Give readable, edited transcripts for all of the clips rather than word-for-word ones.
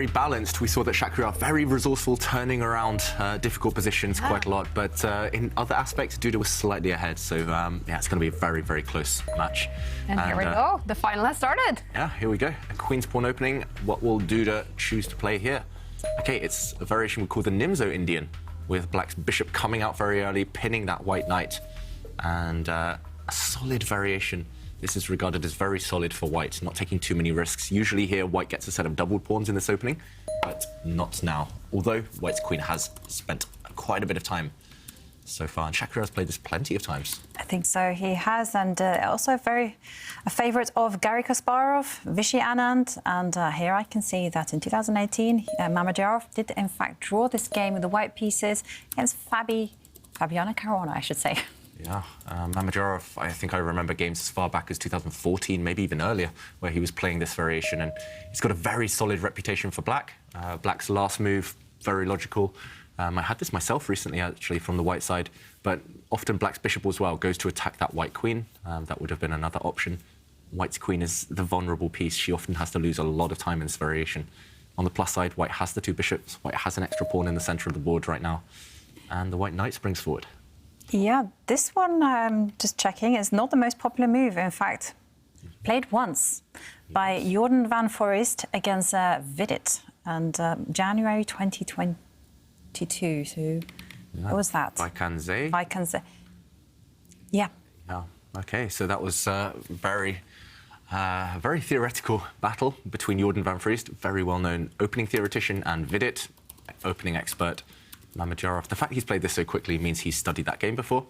Very balanced. We saw that Shakhriyar very resourceful, turning around difficult positions quite a lot. But in other aspects, Duda was slightly ahead. So yeah, it's going to be a very, very close match. And here we go. The final has started. Yeah, here we go. A queen's pawn opening. What will Duda choose to play here? Okay, it's a variation we call the Nimzo Indian, with black's bishop coming out very early, pinning that white knight, and a solid variation. This is regarded as very solid for white, not taking too many risks. Usually here, white gets a set of doubled pawns in this opening, but not now. Although white's queen has spent quite a bit of time so far, and Shakhriyar has played this plenty of times. I think so, he has, and also a favourite of Garry Kasparov, Vishy Anand, and here I can see that in 2018, Mamedyarov did in fact draw this game with the white pieces against Fabiano Caruana, I should say. Yeah, Mamedyarov, I think I remember games as far back as 2014, maybe even earlier, where he was playing this variation, and he's got a very solid reputation for black. Black's last move, very logical. I had this myself recently, actually, from the white side, but often black's bishop as well goes to attack that white queen. That would have been another option. White's queen is the vulnerable piece. She often has to lose a lot of time in this variation. On the plus side, white has the two bishops. White has an extra pawn in the centre of the board right now, and the white knight springs forward. Yeah, this one, just checking, is not the most popular move. In fact, played once by Jordan van Foreest against Vidit, and January 2022. So what was that? Vaikanze. Yeah. Yeah. Okay, so that was very theoretical battle between Jordan van Foreest, very well-known opening theoretician, and Vidit, opening expert. Mamedyarov. The fact he's played this so quickly means he's studied that game before.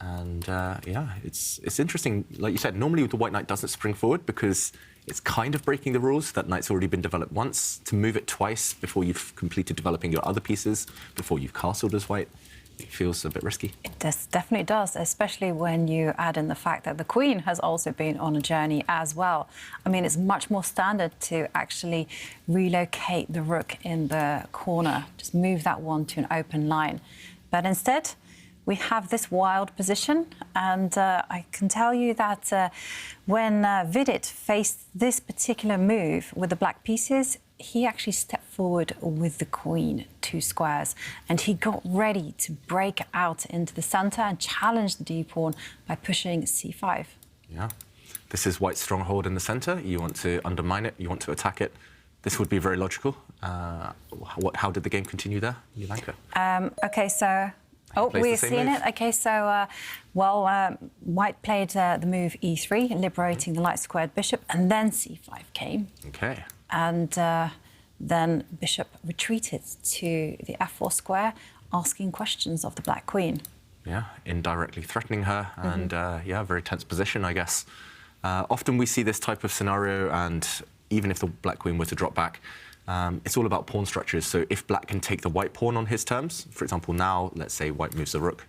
And yeah, it's interesting. Like you said, normally the white knight doesn't spring forward because it's kind of breaking the rules. That knight's already been developed once. To move it twice before you've completed developing your other pieces, before you've castled as white, it feels a bit risky. It definitely does, especially when you add in the fact that the queen has also been on a journey as well. I mean, it's much more standard to actually relocate the rook in the corner, just move that one to an open line. But instead, we have this wild position, and I can tell you that when Vidit faced this particular move with the black pieces, he actually stepped forward with the queen 2 squares, and he got ready to break out into the centre and challenge the d-pawn by pushing c5. Yeah, this is white's stronghold in the centre. You want to undermine it, you want to attack it. This would be very logical. How did the game continue there, Jolanta? OK, so... Oh, we've seen it. OK, so, white played the move e3, liberating the light-squared bishop, and then c5 came. OK. And then bishop retreated to the f4 square, asking questions of the black queen. Yeah, indirectly threatening her, and yeah, very tense position, I guess. Often we see this type of scenario, and even if the black queen were to drop back, it's all about pawn structures. So if black can take the white pawn on his terms, for example, now, let's say white moves the rook,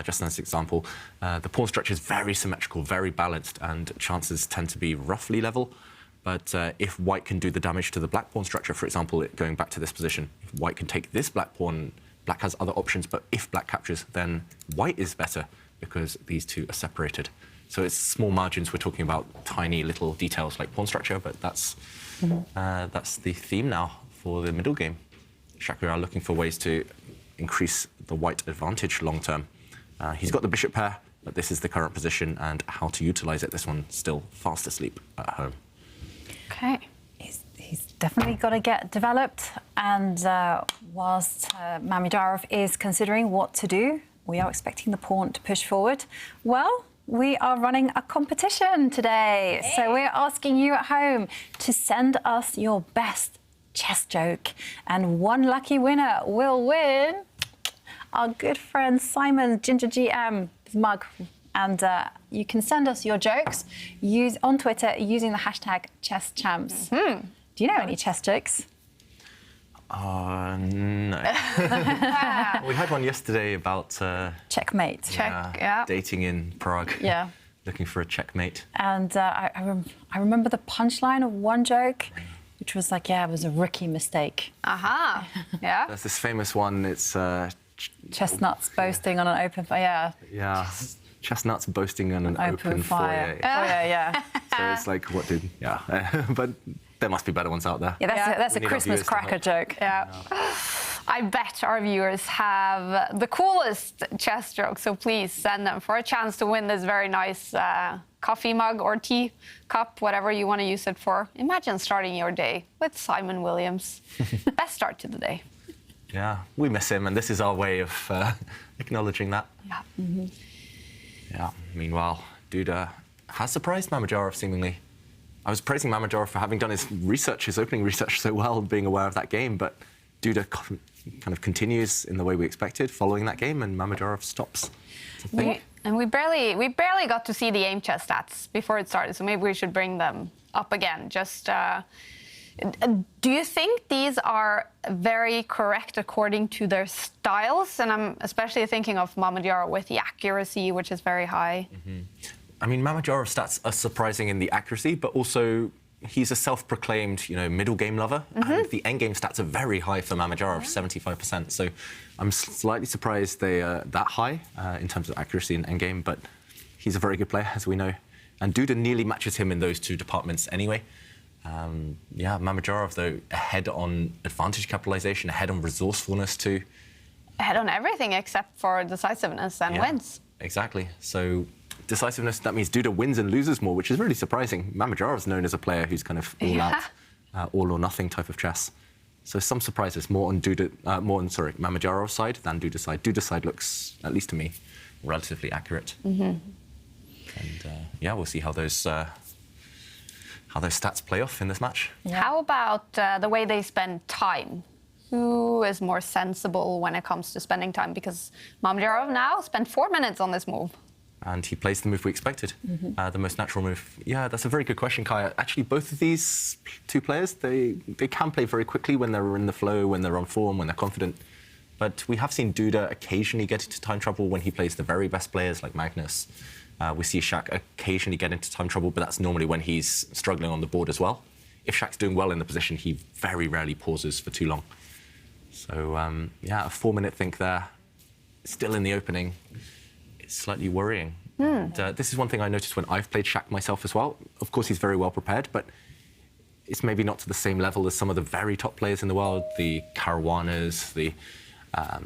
just as an example, the pawn structure is very symmetrical, very balanced, and chances tend to be roughly level. But if white can do the damage to the black pawn structure, for example, going back to this position, if white can take this black pawn, black has other options, but if black captures, then white is better because these two are separated. So it's small margins. We're talking about tiny little details like pawn structure, but that's the theme now for the middle game. Shakhriyar looking for ways to increase the white advantage long term. He's got the bishop pair, but this is the current position, and how to utilize it. This one still fast asleep at home. OK. He's definitely got to get developed, and whilst Mamedyarov is considering what to do, we are expecting the pawn to push forward. Well, we are running a competition today, so we're asking you at home to send us your best chess joke, and one lucky winner will win our good friend Simon Ginger GM mug. And you can send us your jokes on Twitter using the hashtag #ChessChamps. Do you know any chess jokes? No. We had one yesterday about... checkmate. Yeah. Dating in Prague. Yeah. Looking for a checkmate. And I remember the punchline of one joke, which was like, yeah, it was a rookie mistake. Aha. Yeah. There's this famous one. It's... chestnuts boasting on an open fire. Yeah. Chestnuts boasting on an open foyer. Yeah. So it's like, what did... Yeah. But there must be better ones out there. Yeah, that's a Christmas cracker joke. Yeah. I bet our viewers have the coolest chess jokes, so please send them for a chance to win this very nice coffee mug or tea cup, whatever you want to use it for. Imagine starting your day with Simon Williams. Best start to the day. Yeah, we miss him, and this is our way of acknowledging that. Yeah. Yeah. Meanwhile, Duda has surprised Mamedyarov, seemingly. I was praising Mamedyarov for having done his research, his opening research so well, being aware of that game, but Duda kind of continues in the way we expected, following that game, and Mamedyarov stops. We barely got to see the Aimchess stats before it started, so maybe we should bring them up again. Just, do you think these are very correct according to their styles? And I'm especially thinking of Mamedyarov with the accuracy, which is very high. I mean, Mamedyarov's stats are surprising in the accuracy, but also he's a self-proclaimed, middle game lover, and the end game stats are very high for Mamedyarov, 75%. So I'm slightly surprised they are that high in terms of accuracy and end game, but he's a very good player, as we know. And Duda nearly matches him in those two departments anyway. Yeah, Mamedyarov, though, ahead on advantage capitalization, ahead on resourcefulness too. Ahead on everything except for decisiveness and wins. Exactly. So decisiveness, that means Duda wins and loses more, which is really surprising. Mamedyarov's known as a player who's kind of all out, all or nothing type of chess. So some surprises, more on Mamedyarov's side than Duda's side. Duda's side looks, at least to me, relatively accurate. And yeah, we'll see how those stats play off in this match. Yeah. How about the way they spend time? Who is more sensible when it comes to spending time? Because Mamedyarov now spent 4 minutes on this move. And he plays the move we expected, the most natural move. Yeah, that's a very good question, Kaya. Actually, both of these two players, they can play very quickly when they're in the flow, when they're on form, when they're confident. But we have seen Duda occasionally get into time trouble when he plays the very best players like Magnus. We see Shak occasionally get into time trouble, but that's normally when he's struggling on the board as well. If Shak's doing well in the position, he very rarely pauses for too long. So, yeah, a 4-minute think there, still in the opening. It's slightly worrying. And, this is one thing I noticed when I've played Shak myself as well. Of course, he's very well prepared, but it's maybe not to the same level as some of the very top players in the world, the Caruanas, the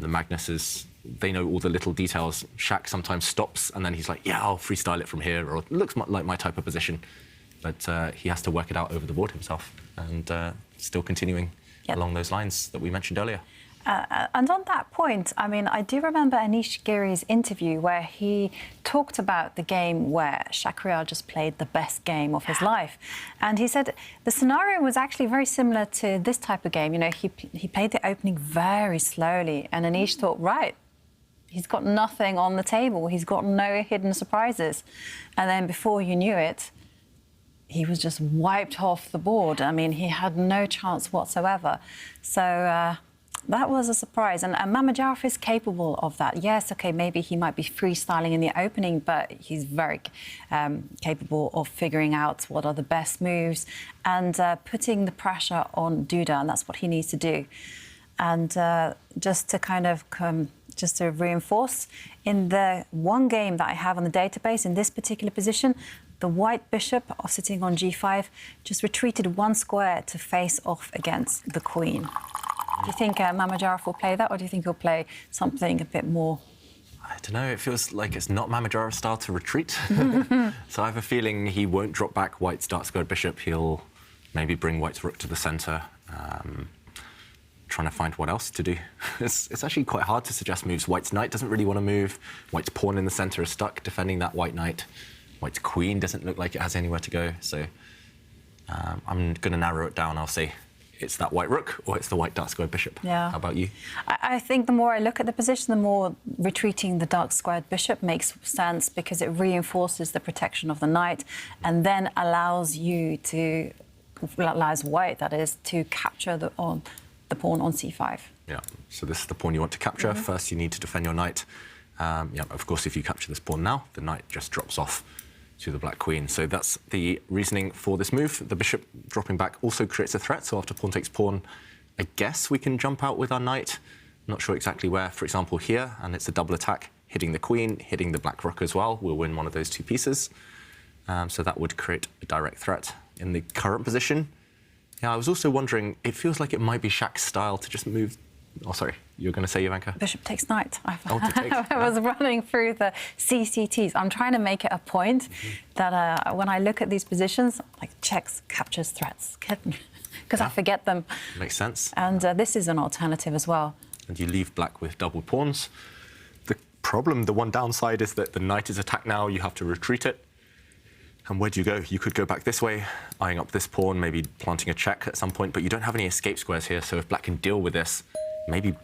Magnuses. They know all the little details. Shak sometimes stops, and then he's like, yeah, I'll freestyle it from here, or it looks like my type of position. But he has to work it out over the board himself, and still continuing along those lines that we mentioned earlier. And on that point, I mean, I do remember Anish Giri's interview where he talked about the game where Shakhriyar just played the best game of his life. And he said the scenario was actually very similar to this type of game. He played the opening very slowly, and Anish thought, right, he's got nothing on the table. He's got no hidden surprises. And then before you knew it, he was just wiped off the board. I mean, he had no chance whatsoever. So that was a surprise. And Mamedyarov is capable of that. Yes, OK, maybe he might be freestyling in the opening, but he's very capable of figuring out what are the best moves and putting the pressure on Duda, and that's what he needs to do. And just to kind of just to reinforce, in the one game that I have on the database, in this particular position, the white bishop sitting on g5 just retreated 1 square to face off against the queen. Do you think Mamedyarov will play that, or do you think he'll play something a bit more? I don't know, it feels like it's not Mamedyarov's style to retreat. So I have a feeling he won't drop back white's dark squared bishop. He'll maybe bring white's rook to the centre, trying to find what else to do. It's actually quite hard to suggest moves. White's knight doesn't really want to move. White's pawn in the centre is stuck defending that white knight. White's queen doesn't look like it has anywhere to go. So I'm going to narrow it down. I'll say it's that white rook or it's the white dark squared bishop. Yeah. How about you? I think the more I look at the position, the more retreating the dark squared bishop makes sense, because it reinforces the protection of the knight and then allows white, that is, to capture the pawn on c5. Yeah, so this is the pawn you want to capture. First, you need to defend your knight. Yeah, of course, if you capture this pawn now, the knight just drops off to the black queen. So that's the reasoning for this move. The bishop dropping back also creates a threat. So after pawn takes pawn, I guess we can jump out with our knight. I'm not sure exactly where. For example, here, and it's a double attack, hitting the queen, hitting the black rook as well. We'll win one of those two pieces. So that would create a direct threat. In the current position, Yeah, I was also wondering, it feels like it might be Shak's style to just move... Oh, sorry, you were going to say, Ivanka? Bishop takes knight. Oh, to take. I was running through the CCTs. I'm trying to make it a point that when I look at these positions, like checks, captures, threats, because I forget them. Makes sense. And this is an alternative as well. And you leave black with double pawns. The problem, the one downside is that the knight is attacked now, you have to retreat it. And where do you go? You could go back this way, eyeing up this pawn, maybe planting a check at some point, but you don't have any escape squares here, so if black can deal with this, maybe...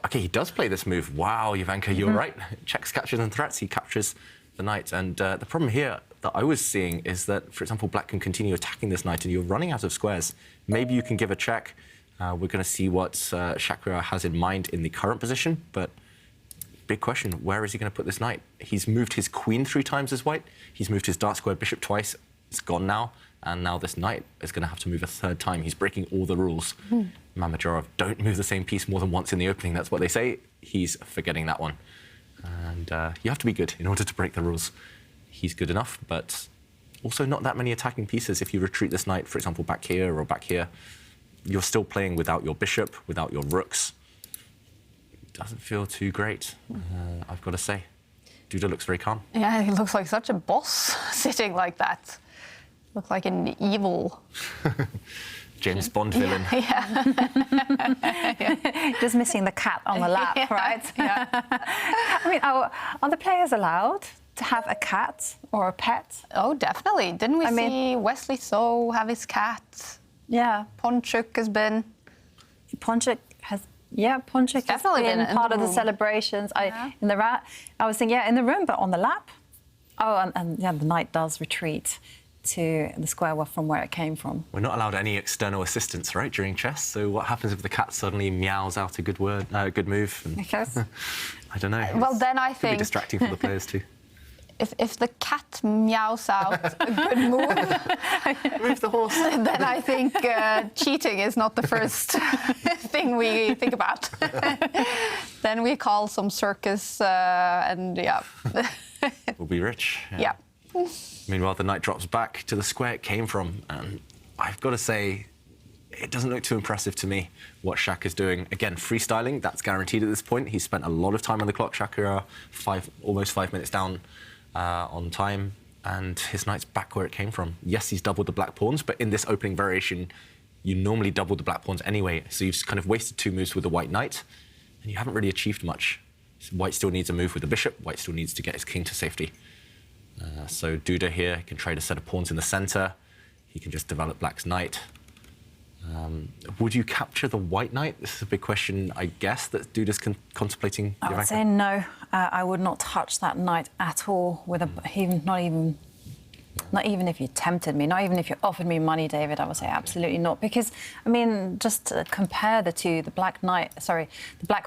OK, he does play this move. Wow, Ivanka, you're right. Checks, captures, and threats. He captures the knight. And the problem here that I was seeing is that, for example, black can continue attacking this knight, and you're running out of squares. Maybe you can give a check. We're going to see what Shakhriyar has in mind in the current position, but big question, where is he going to put this knight? He's moved his queen 3 times as white. He's moved his dark squared bishop twice. It's gone now. And now this knight is going to have to move a 3rd time. He's breaking all the rules. Mamedyarov, don't move the same piece more than once in the opening. That's what they say. He's forgetting that one. And you have to be good in order to break the rules. He's good enough, but also not that many attacking pieces. If you retreat this knight, for example, back here or back here, you're still playing without your bishop, without your rooks. Doesn't feel too great, I've got to say. Duda looks very calm. Yeah, he looks like such a boss sitting like that. Looks like an evil... James Bond villain. Yeah. Just missing the cat on the lap, right? Yeah. I mean, are the players allowed to have a cat or a pet? Oh, definitely. Didn't we see Wesley So have his cat? Yeah. Ponchuk has been... Ponchuk has... Yeah, Ponchuk has been part of the celebrations. Yeah. I was thinking, yeah, in the room, but on the lap. Oh, and yeah, the knight does retreat to the square from where it came from. We're not allowed any external assistance, right, during chess. So what happens if the cat suddenly meows out a good word, good move? And I don't know. Well, then I think... think... Could be distracting for the players too. If the cat meows out a good move... Move the horse. Then I think cheating is not the first thing we think about. Then we call some circus and, yeah. We'll be rich. Yeah. Meanwhile, the knight drops back to the square it came from, and I've got to say, it doesn't look too impressive to me what Shak is doing. Again, freestyling, that's guaranteed at this point. He's spent a lot of time on the clock. Shakhriyar, almost 5 minutes down on time, and his knight's back where it came from. Yes, he's doubled the black pawns, but in this opening variation, you normally double the black pawns anyway, so you've kind of wasted 2 moves with the white knight, and you haven't really achieved much. White still needs a move with the bishop. White still needs to get his king to safety. So Duda here can trade a set of pawns in the centre. He can just develop black's knight. Would you capture the white knight? This is a big question, I guess, that Duda's contemplating. I would say no. I would not touch that knight at all, with not even if you tempted me, not even if you offered me money, David, I would say absolutely not. Because, I mean, just to compare the two, the black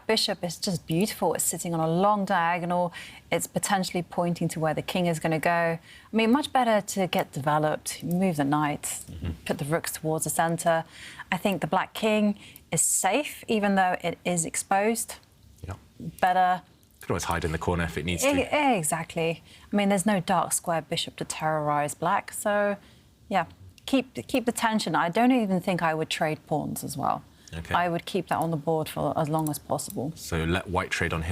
bishop is just beautiful. It's sitting on a long diagonal. It's potentially pointing to where the king is going to go. I mean, much better to get developed, move the knight, put the rooks towards the centre. I think the black king is safe, even though it is exposed. Yeah. Better... Could always hide in the corner if it needs to. Exactly. I mean, there's no dark square bishop to terrorise black, so, yeah, keep the tension. I don't even think I would trade pawns as well. Okay. I would keep that on the board for as long as possible. So let white trade on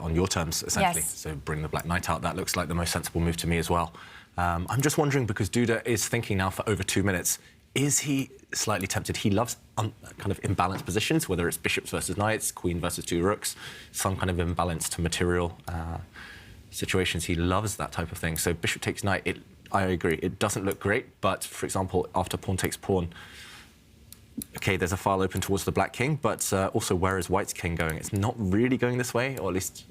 on your terms, essentially. Yes. So bring the black knight out. That looks like the most sensible move to me as well. I'm just wondering, because Duda is thinking now for over 2 minutes, is he slightly tempted? He loves kind of imbalanced positions, whether it's bishops versus knights, queen versus 2 rooks, some kind of imbalanced material situations. He loves that type of thing. So bishop takes knight, I agree, it doesn't look great, but, for example, after pawn takes pawn, OK, there's a file open towards the black king, but also where is white's king going? It's not really going this way, or at least...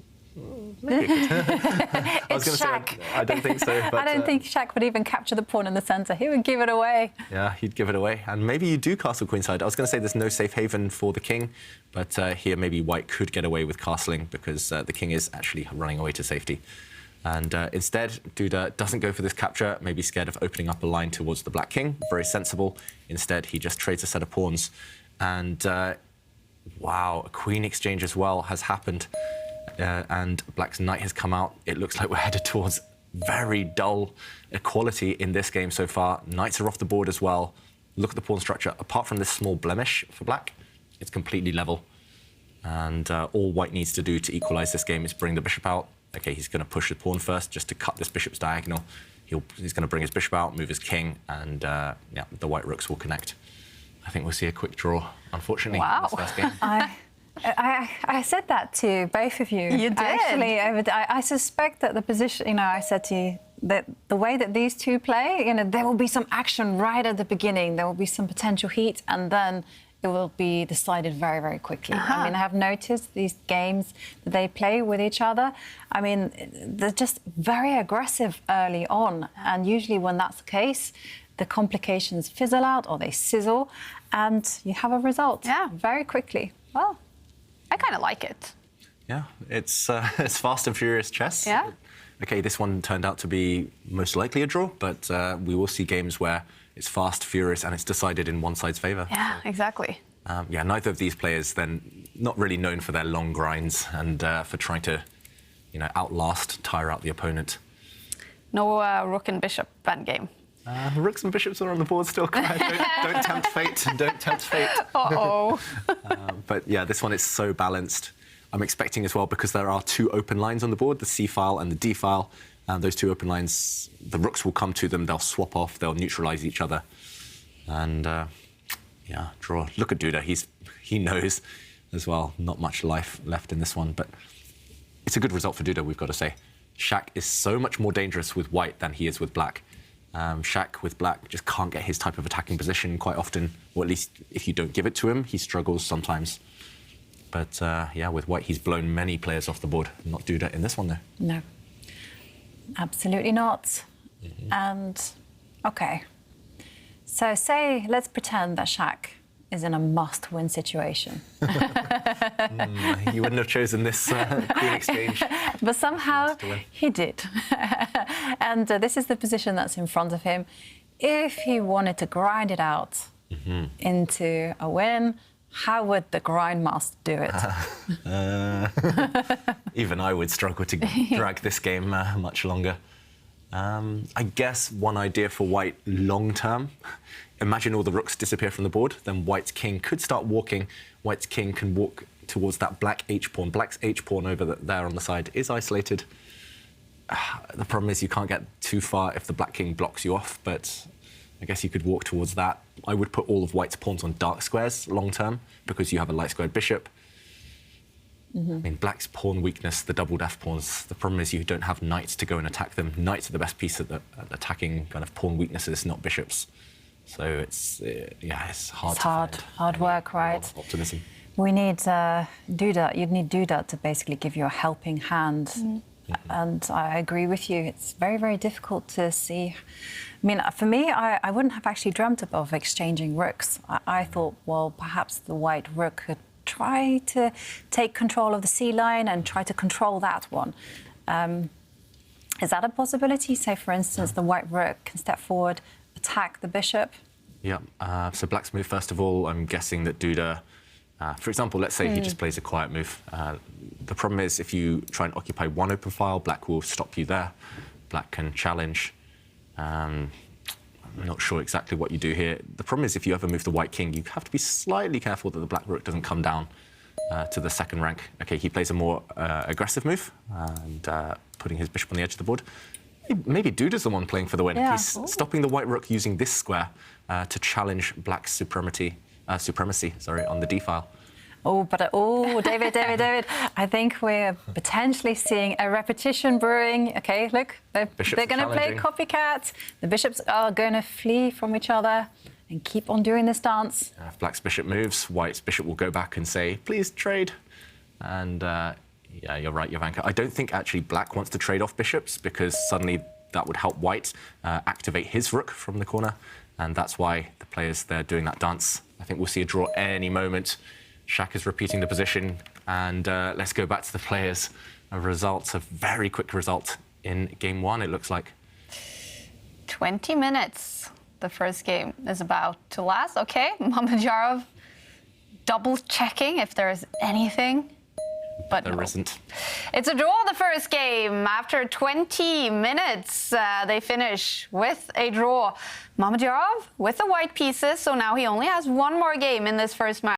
Maybe it could. It's Shak. I don't think so. But, I don't think Shak would even capture the pawn in the centre. He would give it away. Yeah, he'd give it away. And maybe you do castle queenside. I was going to say there's no safe haven for the king, but here maybe white could get away with castling because the king is actually running away to safety. And instead, Duda doesn't go for this capture, maybe scared of opening up a line towards the black king. Very sensible. Instead, he just trades a set of pawns. And, wow, a queen exchange as well has happened. And black's knight has come out. It looks like we're headed towards very dull equality in this game so far. Knights are off the board as well. look at the pawn structure. Apart from this small blemish for black, it's completely level. And all white needs to do to equalize this game is bring the bishop out. OK, he's going to push the pawn first just to cut this bishop's diagonal. He's going to bring his bishop out, move his king, and yeah, the white rooks will connect. I think we'll see a quick draw, unfortunately, in this first game. I said that to both of you. You did? Actually, I suspect that the position, I said to you that the way that these two play, there will be some action right at the beginning. There will be some potential heat, and then it will be decided very, very quickly. I mean, I have noticed these games that they play with each other. I mean, they're just very aggressive early on. And usually when that's the case, the complications fizzle out or they sizzle, and you have a result very quickly. Well, I kind of like it. Yeah, it's fast and furious chess. Yeah. OK, this one turned out to be most likely a draw, but we will see games where it's fast, furious, and it's decided in one side's favour. Yeah, exactly. Yeah, neither of these players then not really known for their long grinds and for trying to, outlast, tire out the opponent. No rook and bishop endgame. Rooks and bishops are on the board still. Don't tempt fate. Don't tempt fate. Uh-oh. But yeah, this one is so balanced. I'm expecting as well, because there are two open lines on the board, the C file and the D file. Those two open lines, the rooks will come to them, they'll swap off, they'll neutralize each other. And yeah, draw. Look at Duda, he knows as well. Not much life left in this one, but it's a good result for Duda, we've got to say. Shak is so much more dangerous with white than he is with black. Shak with black just can't get his type of attacking position quite often, or at least if you don't give it to him, he struggles sometimes. But yeah, with white, he's blown many players off the board. Not Duda in this one, though. No, absolutely not. And, OK. So let's pretend that Shak is in a must-win situation. You wouldn't have chosen this queen exchange. But somehow he did. And this is the position that's in front of him. If he wanted to grind it out into a win, how would the grindmaster do it? Even I would struggle to drag this game much longer. I guess one idea for white long-term, imagine all the rooks disappear from the board, then white's king could start walking. White's king can walk towards that black h-pawn. Black's h-pawn over there on the side is isolated. The problem is you can't get too far if the black king blocks you off, but I guess you could walk towards that. I would put all of white's pawns on dark squares long-term, because you have a light-squared bishop. I mean, black's pawn weakness, the doubled f-pawns, the problem is you don't have knights to go and attack them. Knights are the best piece at attacking kind of pawn weaknesses, not bishops. So it's, yeah, it's hard to find. Hard work, right? Optimism. We need Duda. You'd need Duda to basically give you a helping hand. And I agree with you. It's very, very difficult to see. I mean, for me, I wouldn't have actually dreamt of exchanging rooks. I thought, well, perhaps the white rook could try to take control of the C line and try to control that one. Is that a possibility? Say, for instance, the white rook can step forward, attack the bishop? Yeah, so black's move, first of all, I'm guessing that Duda, for example, let's say he just plays a quiet move. The problem is if you try and occupy one open file, black will stop you there. Black can challenge. I'm not sure exactly what you do here. The problem is if you ever move the white king, you have to be slightly careful that the black rook doesn't come down to the second rank. OK, he plays a more aggressive move and putting his bishop on the edge of the board. Maybe Duda's the one playing for the win. Yeah. He's stopping the white rook using this square to challenge black's supremacy on the D file. David, I think we're potentially seeing a repetition brewing. OK, look, they're going to play copycat. The bishops are going to flee from each other and keep on doing this dance. If black's bishop moves, white's bishop will go back and say, please trade. And yeah, you're right, Jovanka. I don't think actually black wants to trade off bishops, because suddenly that would help white activate his rook from the corner. And that's why the players there doing that dance. I think we'll see a draw any moment. Shak is repeating the position, and let's go back to the players. A very quick result in game one, it looks like. 20 minutes the first game is about to last. OK, Mamedyarov double-checking if there is anything But there isn't. It's a draw the first game. After 20 minutes, they finish with a draw. Mamedyarov with the white pieces, so now he only has one more game in this first match.